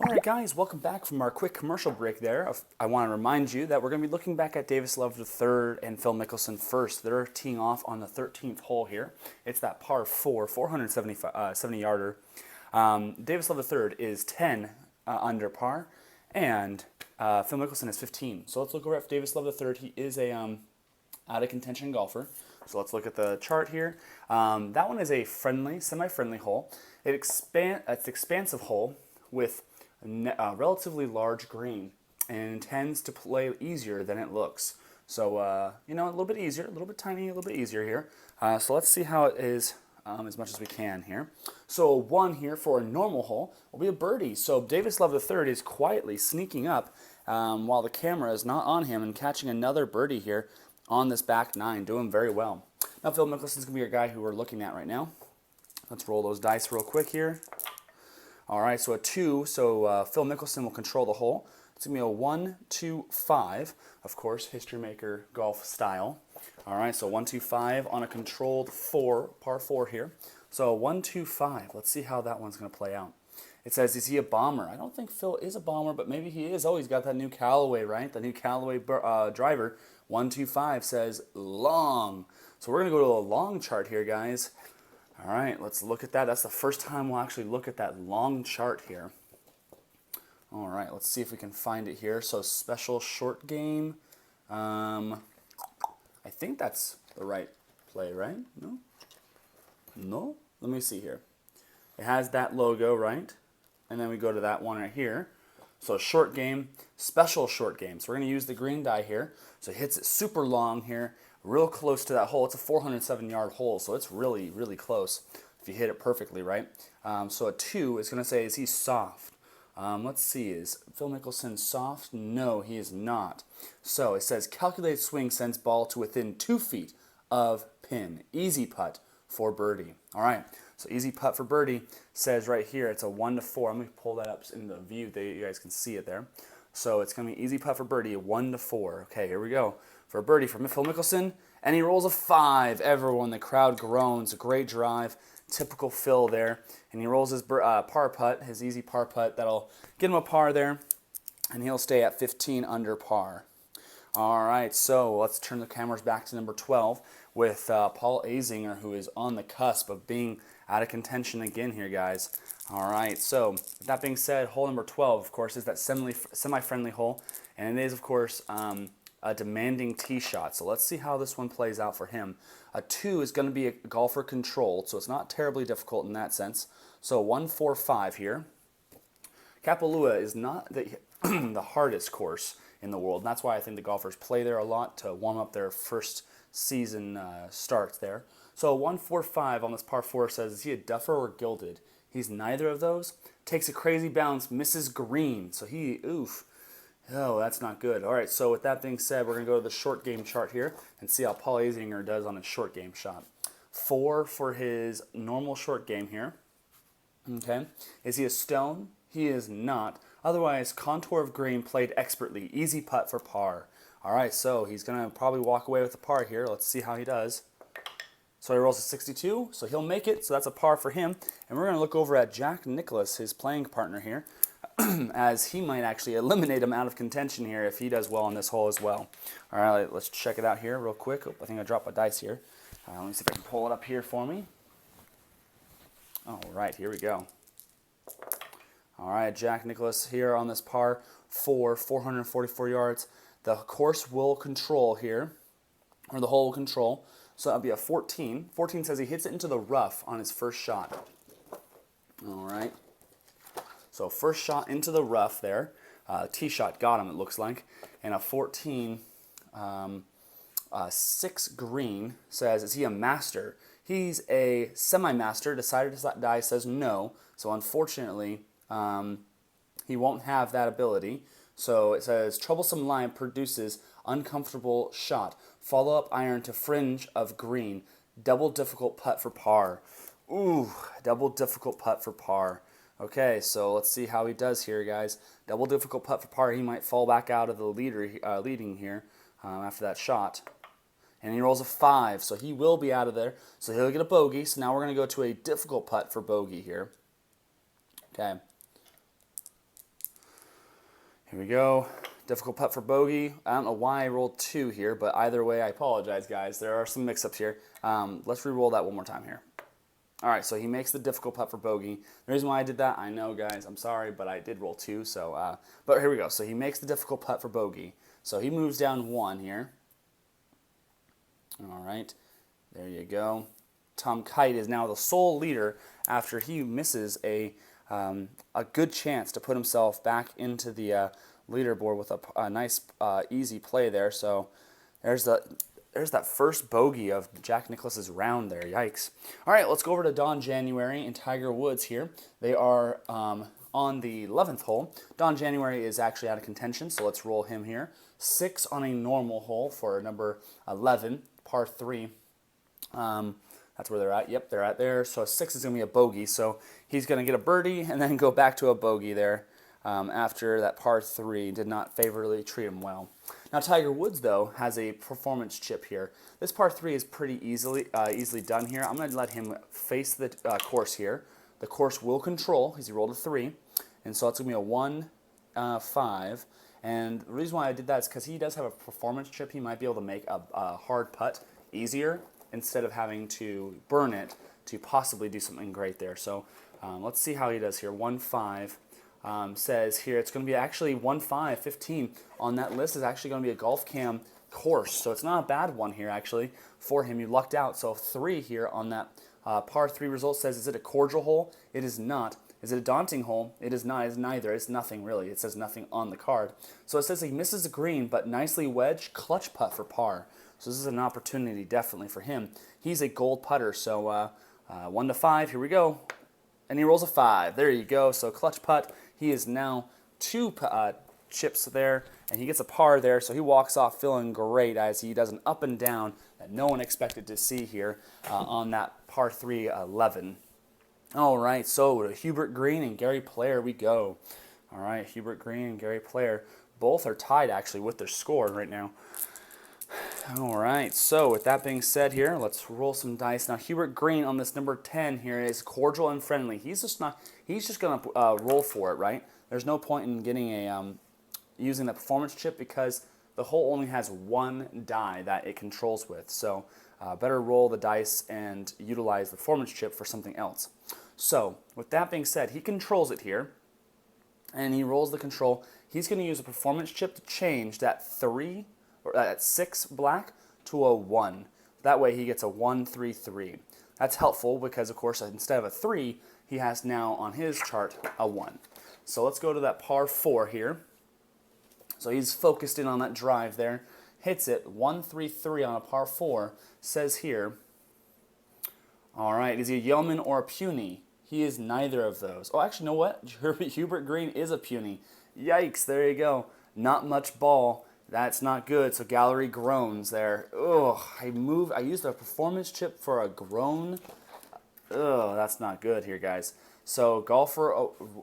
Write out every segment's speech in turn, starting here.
Alright guys, welcome back from our quick commercial break there. I want to remind you that we're going to be looking back at Davis Love III and Phil Mickelson first. They're teeing off on the 13th hole here. It's that par 4, 470 yarder. Davis Love III is 10 under par, and Phil Mickelson is 15. So let's look over at Davis Love III. He is a out of contention golfer. So let's look at the chart here. That one is a semi-friendly hole. It's an expansive hole with a relatively large green and tends to play easier than it looks. So, a little bit easier, a little bit tiny, a little bit easier here. So let's see how it is as much as we can here. So 1 here for a normal hole will be a birdie. So Davis Love III is quietly sneaking up while the camera is not on him and catching another birdie here on this back 9, doing very well. Now Phil Mickelson's going to be your guy who we're looking at right now. Let's roll those dice real quick here. All right, so a 2, so Phil Mickelson will control the hole. It's going to be a 1, 2, 5, of course, history maker golf style. All right, so 1, 2, 5 on a controlled 4, par 4 here. So 1, 2, 5, let's see how that one's going to play out. It says, is he a bomber? I don't think Phil is a bomber, but maybe he is. Oh, he's got that new Callaway, right? The new Callaway driver. 1, 2, 5 says long. So we're going to go to a long chart here, guys. All right, let's look at that. That's the first time we'll actually look at that long chart here. All right, let's see if we can find it here. So special short game. I think that's the right play, right? No? No? Let me see here. It has that logo, right? And then we go to that one right here. So short game, special short game. So we're going to use the green die here. So it hits it super long here, real close to that hole. It's a 407-yard hole, so it's really, really close if you hit it perfectly, right? So a 2 is going to say, is he soft? Let's see, is Phil Mickelson soft? No, he is not. So it says, calculated swing sends ball to within 2 feet of pin. Easy putt for birdie. All right, so easy putt for birdie says right here, it's a 1 to 4. I'm going to pull that up in the view that you guys can see it there. So it's going to be easy putt for birdie, 1 to 4. Okay, here we go. For a birdie from Phil Mickelson, and he rolls a 5. Everyone, the crowd groans. A great drive, typical Phil there. And he rolls his par putt, his easy par putt. That'll get him a par there, and he'll stay at 15 under par. All right, so let's turn the cameras back to number 12 with Paul Azinger, who is on the cusp of being out of contention again here, guys. All right, so with that being said, hole number 12, of course, is that semi-friendly hole, and it is, of course, a demanding tee shot. So let's see how this one plays out for him. A 2 is going to be a golfer controlled, so it's not terribly difficult in that sense. So 1, 4, 5 here. Kapalua is not the hardest course in the world, and that's why I think the golfers play there a lot to warm up their first season starts there. So 1, 4, 5 on this par 4 says, is he a duffer or gilded? He's neither of those. Takes a crazy bounce, misses green. So oof. Oh, that's not good. All right, so with that being said, we're going to go to the short game chart here and see how Paul Azinger does on his short game shot. 4 for his normal short game here. Okay. Is he a stone? He is not. Otherwise, contour of green played expertly. Easy putt for par. All right, so he's going to probably walk away with the par here. Let's see how he does. So he rolls a 62, so he'll make it, so that's a par for him. And we're going to look over at Jack Nicklaus, his playing partner here, as he might actually eliminate him out of contention here if he does well on this hole as well. All right, let's check it out here real quick. Oh, I think I dropped my dice here. Let me see if I can pull it up here for me. All right, here we go. All right, Jack Nicklaus here on this par 4, 444 yards. The course will control here, or the hole will control. So that'll be a 14. 14 says he hits it into the rough on his first shot. All right. So first shot into the rough there. Tee shot got him, it looks like. And a 14, 6 green says, is he a master? He's a semi-master. Decided to die says no. So unfortunately, he won't have that ability. So it says, troublesome line produces uncomfortable shot. Follow-up iron to fringe of green. Double difficult putt for par. Ooh, double difficult putt for par. Okay, so let's see how he does here, guys. Double difficult putt for par. He might fall back out of the leading here after that shot. And he rolls a 5, so he will be out of there. So he'll get a bogey. So now we're going to go to a difficult putt for bogey here. Okay. Here we go. Difficult putt for bogey. I don't know why I rolled 2 here, but either way, I apologize, guys. There are some mix-ups here. Let's re-roll that one more time here. All right, so he makes the difficult putt for bogey. The reason why I did that, I know, guys, I'm sorry, but I did roll 2. So, but here we go. So he makes the difficult putt for bogey. So he moves down 1 here. All right, there you go. Tom Kite is now the sole leader after he misses a good chance to put himself back into the leaderboard with a nice easy play there. So there's that first bogey of Jack Nicklaus's round there. Yikes. All right, let's go over to Don January and Tiger Woods here. They are on the 11th hole. Don January is actually out of contention, so let's roll him here. 6 on a normal hole for number 11, par 3. That's where they're at. Yep, they're at there. So 6 is going to be a bogey. So he's going to get a birdie and then go back to a bogey there after that par 3 did not favorably treat him well. Now Tiger Woods, though, has a performance chip here. This par 3 is pretty easily done here. I'm going to let him face the course here. The course will control because he rolled a 3. And so it's going to be a 1, 5. And the reason why I did that is because he does have a performance chip. He might be able to make a hard putt easier instead of having to burn it to possibly do something great there. So let's see how he does here. 1, 5 says here it's going to be actually 1, 5, 15 on that list is actually going to be a golf cam course. So it's not a bad one here actually for him. You lucked out. So 3 here on that par 3 result says, is it a cordial hole? It is not. Is it a daunting hole? It is not. It's neither. It's nothing really. It says nothing on the card. So it says he misses the green, but nicely wedged clutch putt for par. So this is an opportunity definitely for him. He's a gold putter. So 1 to 5. Here we go. And he rolls a 5. There you go. So clutch putt. He is now 2 chips there, and he gets a par there. So he walks off feeling great as he does an up and down that no one expected to see here on that par 3 11. All right, so to Hubert Green and Gary Player we go. All right, Hubert Green and Gary Player both are tied actually with their score right now. All right, so with that being said here, let's roll some dice. Now Hubert Green on this number 10 here is cordial and friendly. He's just going to roll for it, right? There's no point in getting a using the performance chip because the hole only has 1 die that it controls with. So better roll the dice and utilize the performance chip for something else. So with that being said, he controls it here, and he rolls the control. He's going to use a performance chip to change that 3 or that 6 black to a 1. That way he gets a 1, 3, 3. That's helpful because of course instead of a 3, he has now on his chart a 1. So let's go to that par 4 here. So he's focused in on that drive there. Hits it 1, 3, 3 on a par 4. Says here, all right, is he a Yeoman or a puny? He is neither of those. Oh, actually, you know what? Hubert Green is a puny. Yikes, there you go. Not much ball. That's not good. So gallery groans there. Ugh, I used a performance chip for a groan. Ugh, that's not good here, guys. So golfer,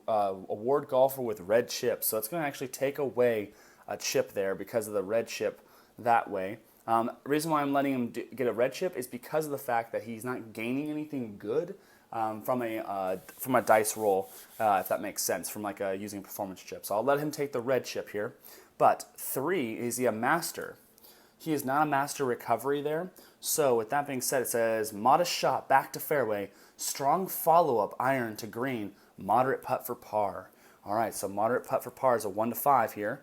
award golfer with red chip. So it's going to actually take away a chip there because of the red chip that way. The reason why I'm letting him get a red chip is because of the fact that he's not gaining anything good from a dice roll, if that makes sense, from like using a performance chip. So I'll let him take the red chip here. But 3, is he a master? He is not a master recovery there. So with that being said, it says modest shot back to fairway, strong follow-up iron to green, moderate putt for par. All right, so moderate putt for par is a 1 to 5 here.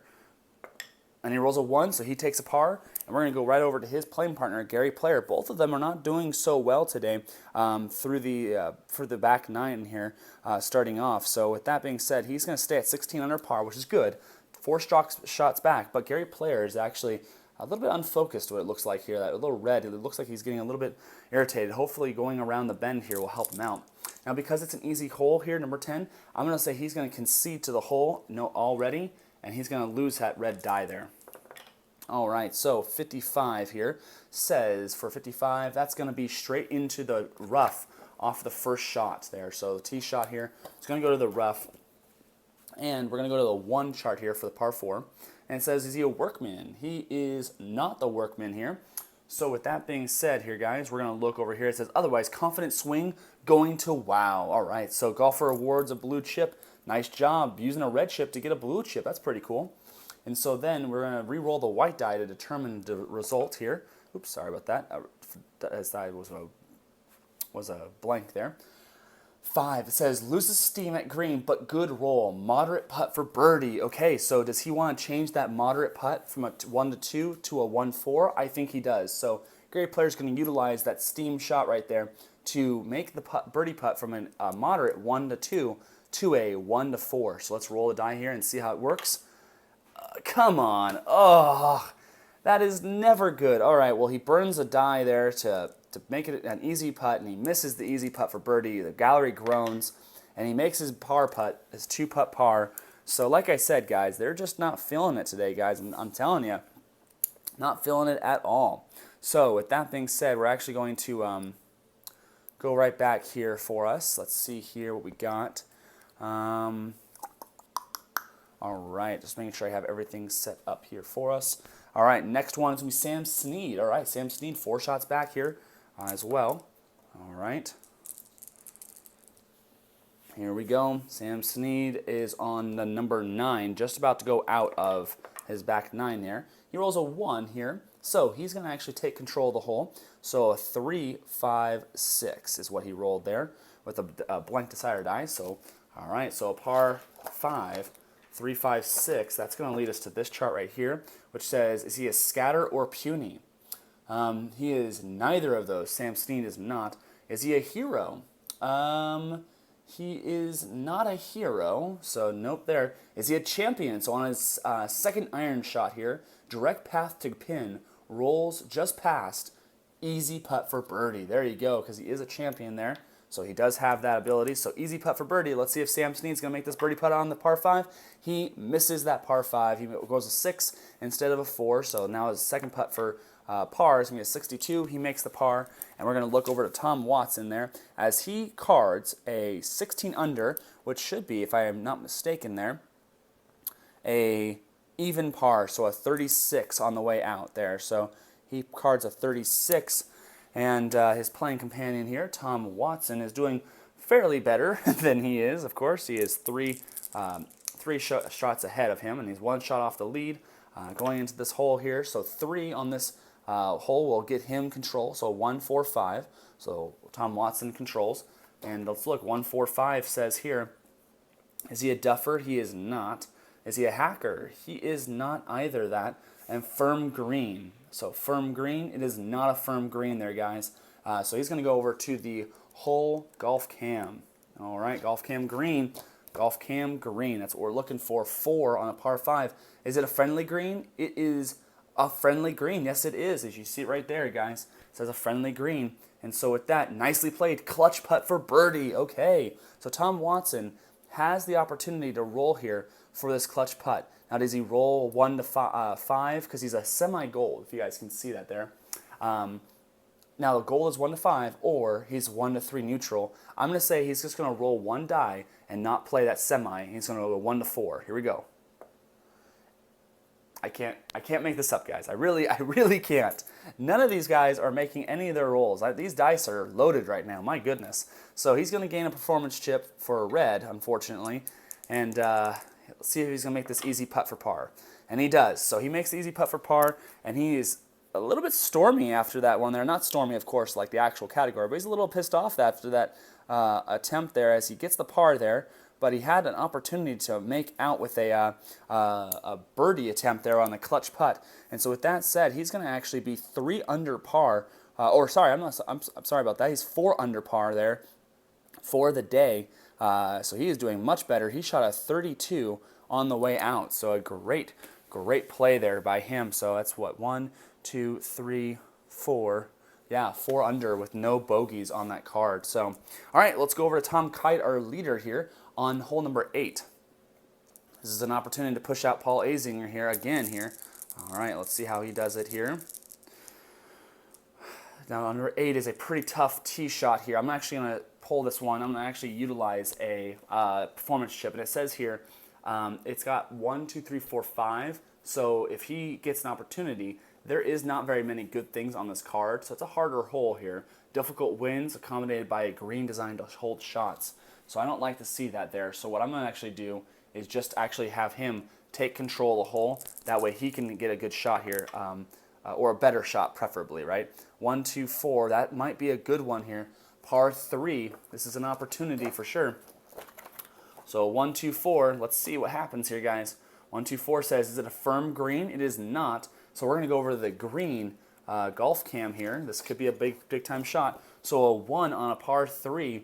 And he rolls a 1, so he takes a par. And we're going to go right over to his playing partner, Gary Player. Both of them are not doing so well today for the back 9 here starting off. So with that being said, he's going to stay at 16 under par, which is good. 4 shots back, but Gary Player is actually a little bit unfocused, what it looks like here. That little red, it looks like he's getting a little bit irritated. Hopefully going around the bend here will help him out. Now because it's an easy hole here, number 10, I'm going to say he's going to concede to the hole already, and he's going to lose that red die there. All right, so 55 here says for 55, that's going to be straight into the rough off the first shot there. So the tee shot here, it's going to go to the rough. And we're going to go to the 1 chart here for the par 4. And it says, is he a workman? He is not the workman here. So with that being said here, guys, we're going to look over here. It says, otherwise, confident swing going to wow. All right, so golfer awards a blue chip. Nice job using a red chip to get a blue chip. That's pretty cool. And so then we're going to re-roll the white die to determine the result here. Oops, sorry about that. That die was a blank there. 5, it says, loses steam at green, but good roll. Moderate putt for birdie. Okay, so does he want to change that moderate putt from a 1-2 to a 1-4? I think he does. So great player's going to utilize that steam shot right there to make the birdie putt from a moderate 1-2 to a 1-4. So let's roll the die here and see how it works. Come on. Oh, that is never good. All right, well, he burns a die there to make it an easy putt, and he misses the easy putt for birdie. The gallery groans, and he makes his par putt, his 2-putt par. So like I said, guys, they're just not feeling it today, guys. I'm telling you, not feeling it at all. So with that being said, we're actually going to go right back here for us. Let's see here what we got. All right, just making sure I have everything set up here for us. All right, next one is going to be Sam Snead. All right, Sam Snead, 4 shots back here as well. All right. Here we go. Sam Snead is on the number 9, just about to go out of his back 9 there. He rolls a 1 here, so he's going to actually take control of the hole. So a 3, 5, 6 is what he rolled there with a blank decider die. So, all right, so a par 5. 3, 5, 6, that's going to lead us to this chart right here, which says, is he a scatter or puny? He is neither of those. Sam Snead is not. Is he a hero? He is not a hero, so nope there. Is he a champion? So on his second iron shot here, direct path to pin, rolls just past, easy putt for birdie. There you go, because he is a champion there. So he does have that ability. So easy putt for birdie. Let's see if Sam Snead's going to make this birdie putt on the par 5. He misses that par 5. He goes a 6 instead of a 4. So now his second putt for par is going to be a 62. He makes the par. And we're going to look over to Tom Watson there as he cards a 16 under, which should be, if I am not mistaken there, a even par. So a 36 on the way out there. So he cards a 36. And his playing companion here, Tom Watson, is doing fairly better than he is. Of course, he is three shots ahead of him, and he's 1 shot off the lead going into this hole here. So 3 on this hole will get him control. So 1, 4, 5. So Tom Watson controls. And let's look. 1, 4, 5 says here, is he a duffer? He is not. Is he a hacker? He is not either that. And firm green. So firm green, it is not a firm green there, guys. So he's going to go over to the hole golf cam. All right, golf cam green. Golf cam green. That's what we're looking for. 4 on a par 5. Is it a friendly green? It is a friendly green. Yes, it is. As you see it right there, guys. It says a friendly green. And so with that, nicely played. Clutch putt for birdie. Okay. So Tom Watson has the opportunity to roll here for this clutch putt. Now, does he roll 1 to 5? Because he's a semi-gold, if you guys can see that there. Now, the gold is 1 to 5, or he's 1 to 3 neutral. I'm going to say he's just going to roll 1 die and not play that semi. He's going to go 1 to 4. Here we go. I can't make this up, guys. I really can't. None of these guys are making any of their rolls. These dice are loaded right now. My goodness. So he's going to gain a performance chip for a red, unfortunately, and let's see if he's going to make this easy putt for par. And he does. So he makes the easy putt for par, and he is a little bit stormy after that one there. Not stormy, of course, like the actual category, but he's a little pissed off after that attempt there as he gets the par there. But he had an opportunity to make out with a birdie attempt there on the clutch putt. And so with that said, he's going to actually be 3 under par. I'm sorry about that. He's 4 under par there for the day. So he is doing much better. He shot a 32 on the way out. So a great play there by him. So that's what, 1, 2, 3, 4. Yeah, 4 under with no bogeys on that card. So, all right, let's go over to Tom Kite, our leader here, on hole number 8. This is an opportunity to push out Paul Azinger here again here. All right, let's see how he does it here. Now, number 8 is a pretty tough tee shot here. I'm actually going to pull this one. I'm going to actually utilize a performance chip, and it says here it's got 1, 2, 3, 4, 5. So if he gets an opportunity there is not very many good things on this card, so it's a harder hole here. Difficult winds accommodated by a green designed to hold shots. So I don't like to see that there. So what I'm going to actually do is just actually have him take control of the hole. That way he can get a good shot here, or a better shot preferably, right? 1, 2, 4, that might be a good one here. Par 3, this is an opportunity for sure. So 1, 2, 4, let's see what happens here, guys. 1, 2, 4 says, is it a firm green? It is not. So we're going to go over to the green golf cam here. This could be a big time shot. So a 1 on a par 3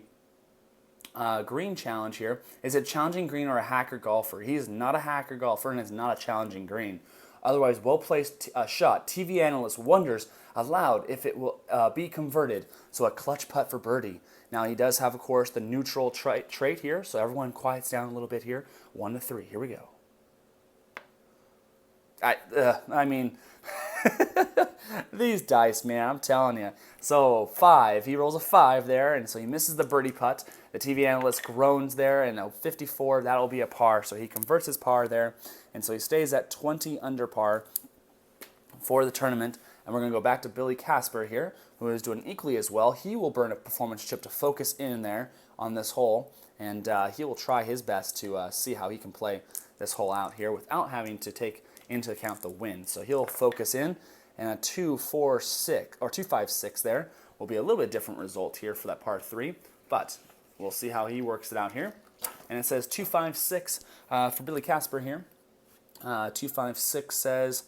green challenge here. Is it challenging green or a hacker golfer? He is not a hacker golfer and it's not a challenging green. Otherwise, well-placed shot. TV analyst wonders aloud if it will be converted. So a clutch putt for birdie. Now he does have, of course, the neutral trait here. So everyone quiets down a little bit here. 1 to 3. Here we go. I mean, these dice, man, I'm telling you. So 5, he rolls a 5 there, and so he misses the birdie putt. The TV analyst groans there, and a 54, that'll be a par. So he converts his par there, and so he stays at 20 under par for the tournament. And we're going to go back to Billy Casper here, who is doing equally as well. He will burn a performance chip to focus in there on this hole, and he will try his best to see how he can play this hole out here without having to take into account the wind. So he'll focus in, and a 2, 4, 6, or 2, 5, 6 there will be a little bit different result here for that par 3, but we'll see how he works it out here. And it says 2, 5, 6 for Billy Casper here. 2, 5, 6 says,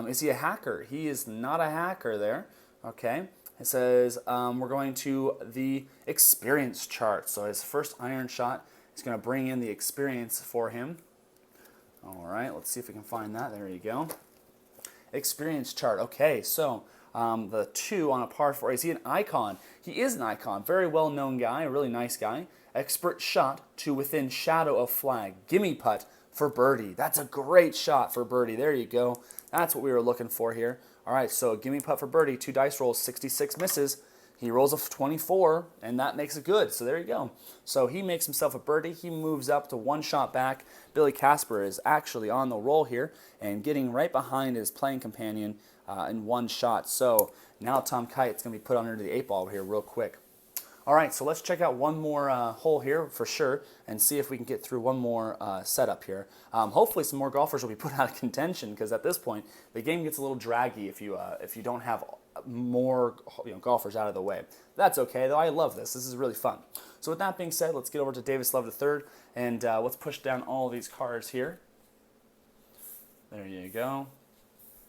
is he a hacker? He is not a hacker there. Okay. It says we're going to the experience chart. So his first iron shot is going to bring in the experience for him. All right, let's see if we can find that. There you go. Experience chart. Okay, so the 2 on a par 4. Is he an icon? He is an icon. Very well-known guy, a really nice guy. Expert shot to within shadow of flag. Gimme putt for birdie. That's a great shot for birdie. There you go. That's what we were looking for here. All right, so gimme putt for birdie. 2 dice rolls, 66 misses. He rolls a 24, and that makes it good. So there you go. So he makes himself a birdie. He moves up to 1 shot back. Billy Casper is actually on the roll here and getting right behind his playing companion in 1 shot. So now Tom Kite's going to be put under the 8 ball here real quick. All right, so let's check out one more hole here for sure and see if we can get through one more setup here. Hopefully some more golfers will be put out of contention because at this point the game gets a little draggy if you don't have more golfers out of the way. That's okay though. I love this. This is really fun. So with that being said, let's get over to Davis Love III and let's push down all of these cards here. There you go.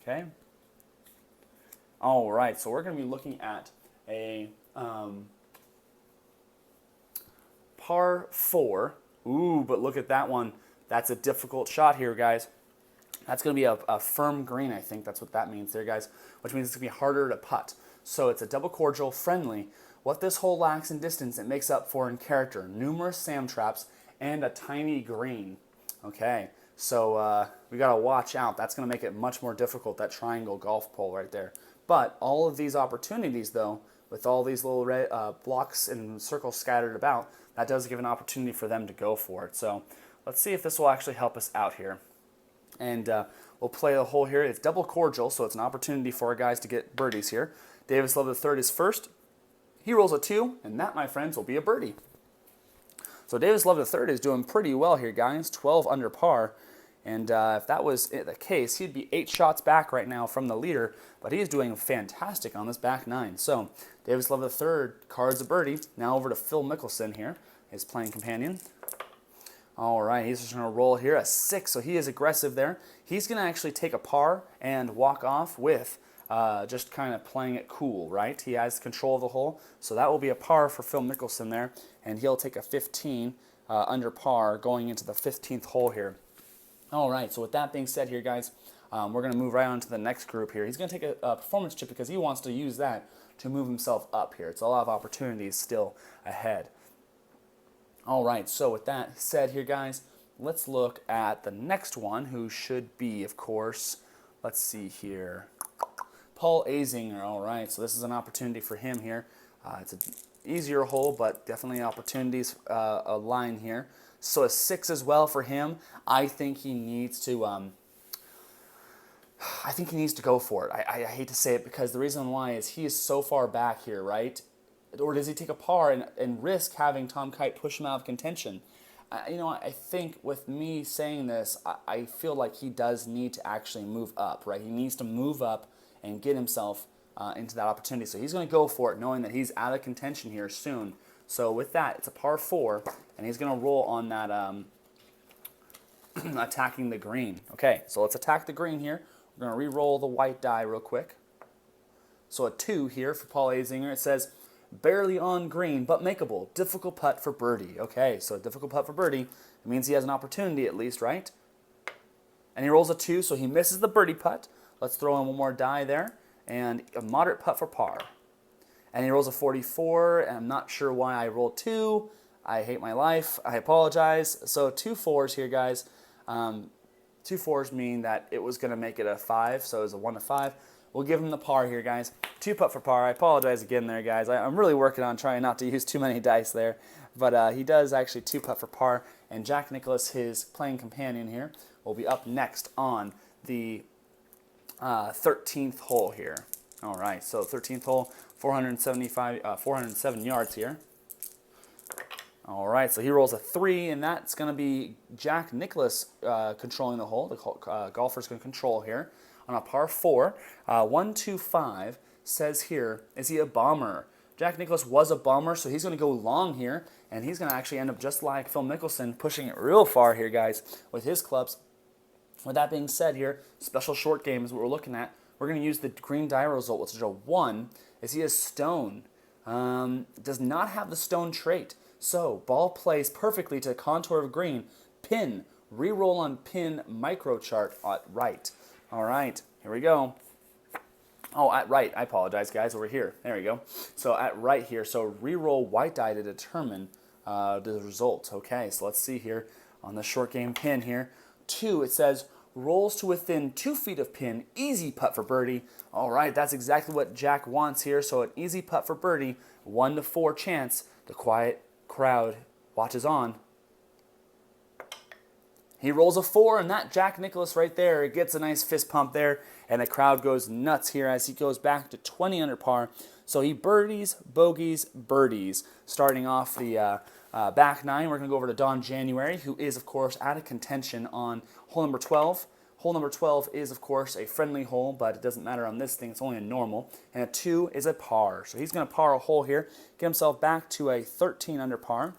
Okay. All right, so we're going to be looking at a par 4. Ooh, but look at that one. That's a difficult shot here, guys. That's going to be a firm green, I think. That's what that means there, guys, which means it's going to be harder to putt. So it's a double cordial, friendly. What this hole lacks in distance, it makes up for in character. Numerous sand traps and a tiny green. Okay, so we got to watch out. That's going to make it much more difficult, that triangle golf pole right there. But all of these opportunities, though, with all these little red, blocks and circles scattered about, that does give an opportunity for them to go for it. So let's see if this will actually help us out here. And we'll play the hole here. It's double cordial, so it's an opportunity for our guys to get birdies here. Davis Love III is first. He rolls a 2, and that, my friends, will be a birdie. So Davis Love III is doing pretty well here, guys. 12 under par. And if that was the case, he'd be 8 shots back right now from the leader, but he's doing fantastic on this back 9. So Davis Love III cards a birdie. Now over to Phil Mickelson here, his playing companion. All right, he's just going to roll here a 6, so he is aggressive there. He's going to actually take a par and walk off with just kind of playing it cool, right? He has control of the hole, so that will be a par for Phil Mickelson there, and he'll take a 15 under par going into the 15th hole here. All right, so with that being said here, guys, we're going to move right on to the next group here. He's going to take a performance chip because he wants to use that to move himself up here. It's a lot of opportunities still ahead. All right, so with that said here, guys, let's look at the next one, who should be, of course, let's see here, Paul Azinger. All right, so this is an opportunity for him here. It's an easier hole, but definitely opportunities align here. So a 6 as well for him. I think he needs to I think he needs to go for it. I hate to say it because the reason why is he is so far back here, right? Or does he take a par and risk having Tom Kite push him out of contention? I think with me saying this, I feel like he does need to actually move up, right? He needs to move up and get himself into that opportunity. So he's going to go for it, knowing that he's out of contention here soon. So with that, it's a par 4, and he's going to roll on that attacking the green. Okay, so let's attack the green here. We're going to re-roll the white die real quick. So a 2 here for Paul Azinger. It says, barely on green, but makeable. Difficult putt for birdie. Okay, so a difficult putt for birdie. It means he has an opportunity at least, right? And he rolls a 2, so he misses the birdie putt. Let's throw in one more die there. And a moderate putt for par. And he rolls a 44, and I'm not sure why I rolled 2. I hate my life. I apologize. So 2 4s here, guys. 2 4s mean that it was going to make it a 5, so it was a 1 to 5. We'll give him the par here, guys. 2 putt for par. I apologize again there, guys. I'm really working on trying not to use too many dice there. But he does actually 2 putt for par. And Jack Nicklaus, his playing companion here, will be up next on the 13th hole here. All right, so 13th hole, 407 yards here. All right, so he rolls a 3, and that's going to be Jack Nicklaus controlling the hole. The golfer's going to control here on a par 4. 125 says here, is he a bomber? Jack Nicklaus was a bomber, so he's going to go long here, and he's going to actually end up just like Phil Mickelson, pushing it real far here, guys, with his clubs. With that being said here, special short game is what we're looking at. We're going to use the green die result, which is a 1. Is he a stone? Does not have the stone trait. So, ball plays perfectly to the contour of green. Pin. Reroll on pin micro chart at right. All right, here we go. Oh, at right. I apologize, guys. Over here. There we go. So, at right here. So, reroll white die to determine the result. Okay, so let's see here on the short game pin here. 2, it says, rolls to within 2 feet of pin. Easy putt for birdie. All right, that's exactly what Jack wants here. So, an easy putt for birdie. 1 to 4 chance. The quiet crowd watches on. He rolls a 4, and that Jack Nicklaus right there, it gets a nice fist pump there, and the crowd goes nuts here as he goes back to 20 under par. So he birdies, bogeys, birdies. Starting off the back 9, we're going to go over to Don January, who is, of course, out of contention on hole number 12. Hole number 12 is, of course, a friendly hole, but it doesn't matter on this thing. It's only a normal. And a 2 is a par. So he's going to par a hole here, get himself back to a 13 under par.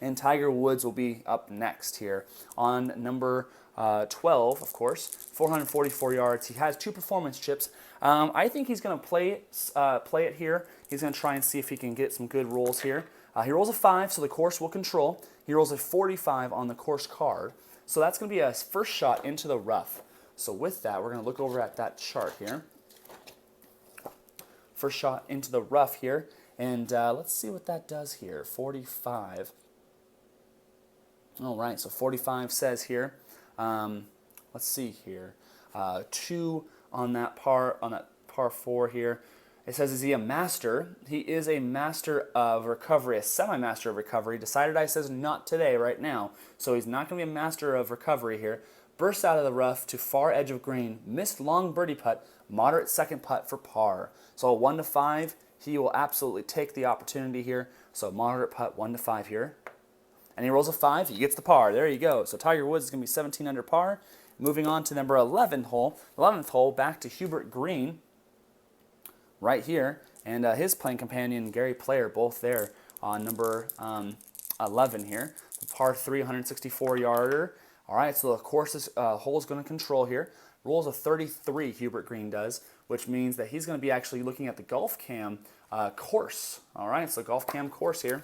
And Tiger Woods will be up next here on number 12, of course, 444 yards. He has 2 performance chips. I think he's going to play it here. He's going to try and see if he can get some good rolls here. He rolls a 5, so the course will control. He rolls a 45 on the course card. So that's going to be a first shot into the rough. So with that, we're going to look over at that chart here. First shot into the rough here. And let's see what that does here. 45. All right, so 45 says here. Let's see here. 2 on that par 4 here. It says, is he a master? He is a master of recovery, a semi-master of recovery. Decided I says not today, right now. So he's not going to be a master of recovery here. Bursts out of the rough to far edge of green. Missed long birdie putt. Moderate second putt for par. So a 1 to 5, he will absolutely take the opportunity here. So moderate putt, 1 to 5 here. And he rolls a 5. He gets the par. There you go. So Tiger Woods is going to be 17 under par. Moving on to number 11 hole. 11th hole, back to Hubert Green. Right here, and his playing companion, Gary Player, both there on number 11 here. The par 3, 164-yarder. All right, so the course hole is going to control here. Rolls a 33, Hubert Green does, which means that he's going to be actually looking at the Golf Cam course. All right, so Golf Cam course here.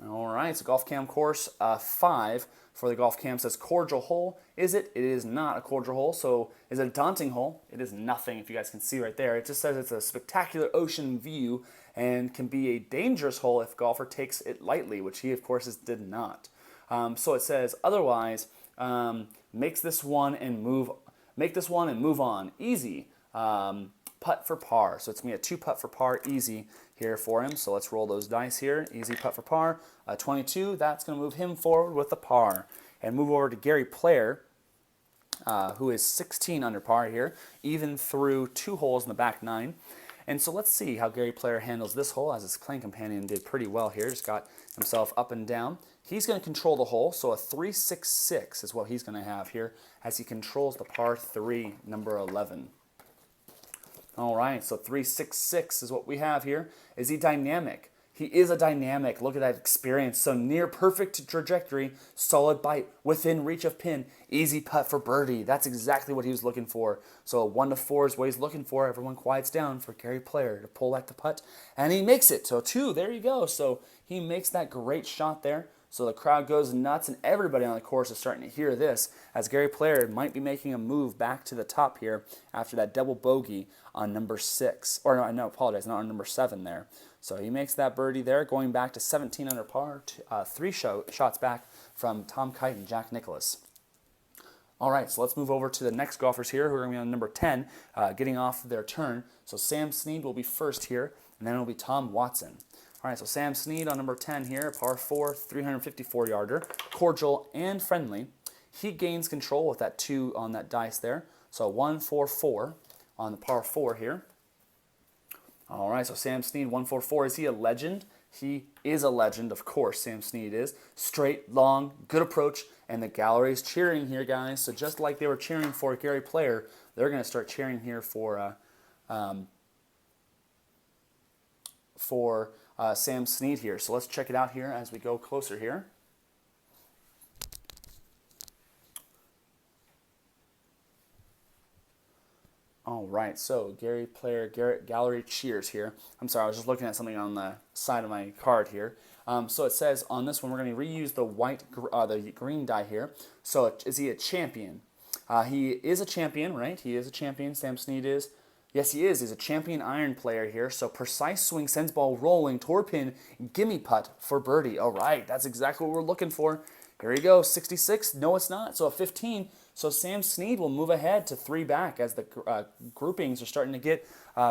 All right, so Golf Cam course 5 for the Golf Cam says cordial hole. Is it? It is not a cordial hole. So is it a daunting hole? It is nothing, if you guys can see right there. It just says it's a spectacular ocean view and can be a dangerous hole if golfer takes it lightly, which he, of course, did not. So it says otherwise make this one and move on. Easy. Putt for par. So it's going to be a 2 putt for par easy here for him. So let's roll those dice here. Easy putt for par. 22, that's going to move him forward with a par. And move over to Gary Player. who is 16 under par here, even through 2 holes in the back 9. And so let's see how Gary Player handles this hole, as his playing companion did pretty well here. Just got himself up and down. He's going to control the hole, so a 3-6-6 is what he's going to have here as he controls the par 3, number 11. All right, so 3-6-6 is what we have here. Is he dynamic? He is a dynamic. Look at that experience. So near perfect trajectory, solid bite, within reach of pin, easy putt for birdie. That's exactly what he was looking for. So a 1-4 is what he's looking for. Everyone quiets down for Gary Player to pull at the putt, and he makes it. So 2, there you go. So he makes that great shot there. So the crowd goes nuts, and everybody on the course is starting to hear this, as Gary Player might be making a move back to the top here after that double bogey on number 6. Or no, apologize, not on number 7 there. So he makes that birdie there, going back to 17 under par, 3 shots back from Tom Kite and Jack Nicklaus. All right, so let's move over to the next golfers here, who are going to be on number 10, getting off their turn. So Sam Snead will be first here, and then it'll be Tom Watson. All right, so Sam Snead on number 10 here, par 4, 354-yarder, cordial and friendly. He gains control with that 2 on that dice there. So 1-4-4 on the par 4 here. All right, so Sam Snead, 1-4-4. Is he a legend? He is a legend, of course, Sam Snead is. Straight, long, good approach, and the gallery is cheering here, guys. So just like they were cheering for Gary Player, they're going to start cheering here for Sam Snead here. So let's check it out here as we go closer here. All right, so Gary Player, gallery cheers here. I'm sorry, I was just looking at something on the side of my card here. So it says on this one, we're going to reuse the green die here. So is he a champion? He is a champion, right? He is a champion, Sam Snead is. Yes, he is. He's a champion iron player here. So precise swing sends ball rolling toward pin, gimme putt for birdie. All right, that's exactly what we're looking for. Here we go, 66. No, it's not. So a 15. So Sam Snead will move ahead to 3 back as the groupings are starting to get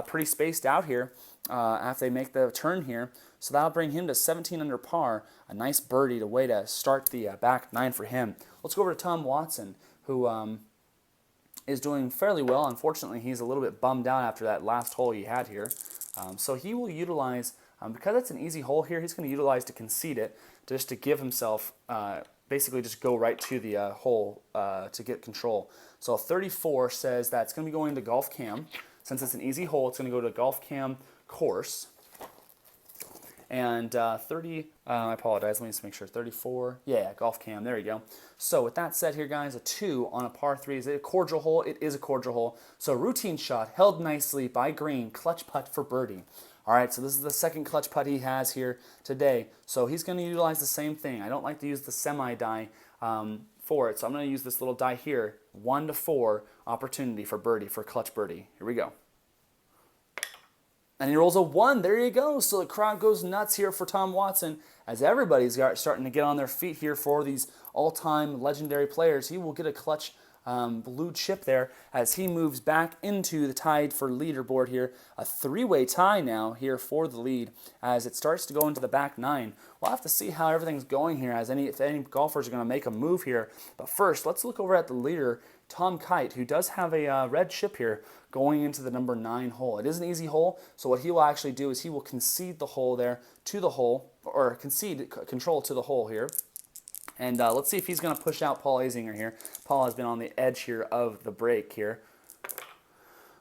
pretty spaced out here after they make the turn here. So that'll bring him to 17 under par. A nice birdie to way to start the back 9 for him. Let's go over to Tom Watson, who is doing fairly well. Unfortunately, he's a little bit bummed out after that last hole he had here. So he will utilize, because it's an easy hole here, he's going to utilize to concede it, just to give himself, basically just go right to the hole to get control. So 34 says that it's going to be going to Golf Cam. Since it's an easy hole, it's going to go to Golf Cam course. And I apologize, let me just make sure, 34, yeah, Golf Cam, there you go. So with that said here, guys, a 2 on a par 3, is it a cordial hole? It is a cordial hole. So routine shot, held nicely by Green, clutch putt for birdie. All right, so this is the second clutch putt he has here today. So he's going to utilize the same thing. I don't like to use the semi-die for it, so I'm going to use this little die here, 1-4 opportunity for birdie, for clutch birdie. Here we go. And he rolls a 1. There you go. So the crowd goes nuts here for Tom Watson, as everybody's starting to get on their feet here for these all-time legendary players. He will get a clutch blue chip there as he moves back into the tied for leaderboard here. A 3-way tie now here for the lead as it starts to go into the back 9. We'll have to see how everything's going here, as if any golfers are going to make a move here. But first, let's look over at the leader, Tom Kite, who does have a red chip here going into the number 9 hole. It is an easy hole, so what he will actually do is he will concede the hole there to the hole, or concede control to the hole here. And let's see if he's going to push out Paul Azinger here. Paul has been on the edge here of the break here.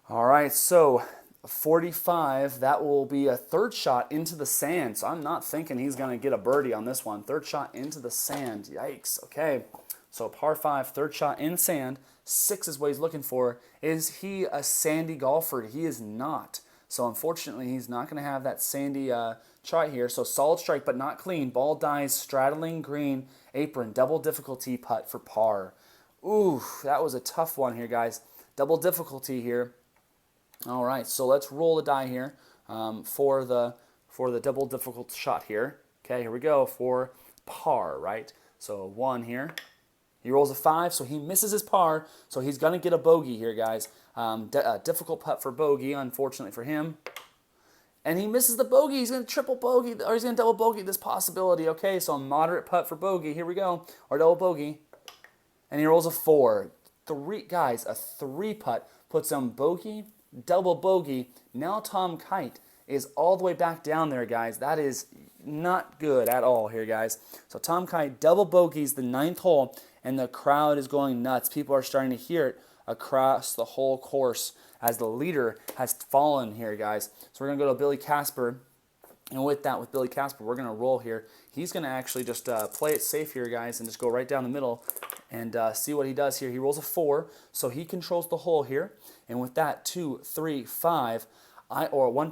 All right, so 45, that will be a 3rd shot into the sand. So I'm not thinking he's going to get a birdie on this one. 3rd shot into the sand. Yikes. Okay, so par 5, 3rd shot in sand. 6 is what he's looking for. Is he a sandy golfer? He is not. So unfortunately, he's not going to have that sandy try here. So solid strike, but not clean. Ball dies, straddling green, apron, double difficulty putt for par. Ooh, that was a tough one here, guys. Double difficulty here. All right, so let's roll the die here for the double difficult shot here. Okay, here we go for par, right? So 1 here. He rolls a 5, so he misses his par, so he's going to get a bogey here, guys. A difficult putt for bogey, unfortunately for him. And he misses the bogey. He's going to triple bogey, or he's going to double bogey this possibility. Okay, so a moderate putt for bogey. Here we go, or double bogey. And he rolls a 4. a three putt puts him bogey, double bogey. Now Tom Kite is all the way back down there, guys. That is not good at all here, guys. So Tom Kite double bogeys the 9th hole, and the crowd is going nuts. People are starting to hear it across the whole course as the leader has fallen here, guys. So we're going to go to Billy Casper. And with that, with Billy Casper, we're going to roll here. He's going to actually just play it safe here, guys, and just go right down the middle and see what he does here. He rolls a 4, so he controls the hole here. And with that, 2, 3, 5, or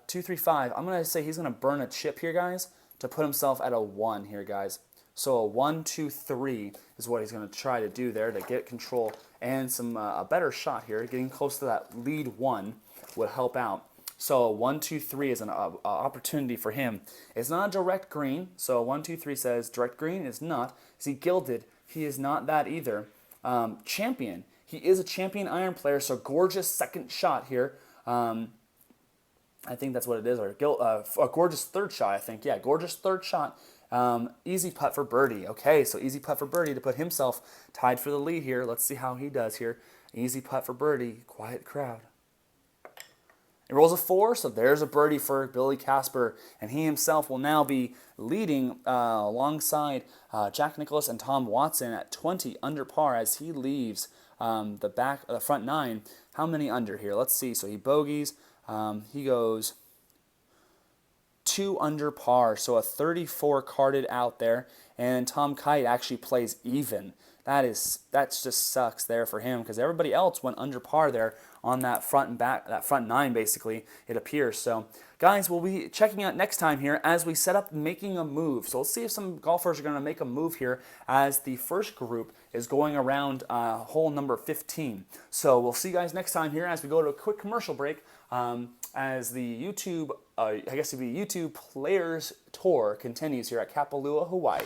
2, 3, 5, I'm going to say he's going to burn a chip here, guys, to put himself at a 1 here, guys. So a 1, 2, 3 is what he's going to try to do there to get control and some a better shot here. Getting close to that lead 1 would help out. So 1, 2, 3 is an opportunity for him. It's not a direct green. So 1, 2, 3 says direct green is not. Is he gilded? He is not that either. Champion. He is a champion iron player. So gorgeous second shot here. I think that's what it is. Or a gorgeous third shot, I think. Yeah, gorgeous third shot. Easy putt for birdie. Okay, so easy putt for birdie to put himself tied for the lead here. Let's see how he does here. Easy putt for birdie. Quiet crowd. It rolls a 4, so there's a birdie for Billy Casper, and he himself will now be leading alongside Jack Nicklaus and Tom Watson at 20 under par as he leaves the front 9. How many under here? Let's see. So he bogeys. He goes 2 under par, so a 34 carded out there, and Tom Kite actually plays even. That just sucks there for him because everybody else went under par there on that front and back, that front 9 basically, it appears. So guys, we'll be checking out next time here as we set up making a move. So let's see if some golfers are going to make a move here as the first group is going around hole number 15. So we'll see you guys next time here as we go to a quick commercial break as the YouTube, I guess it'd be YouTube Players Tour continues here at Kapalua, Hawaii.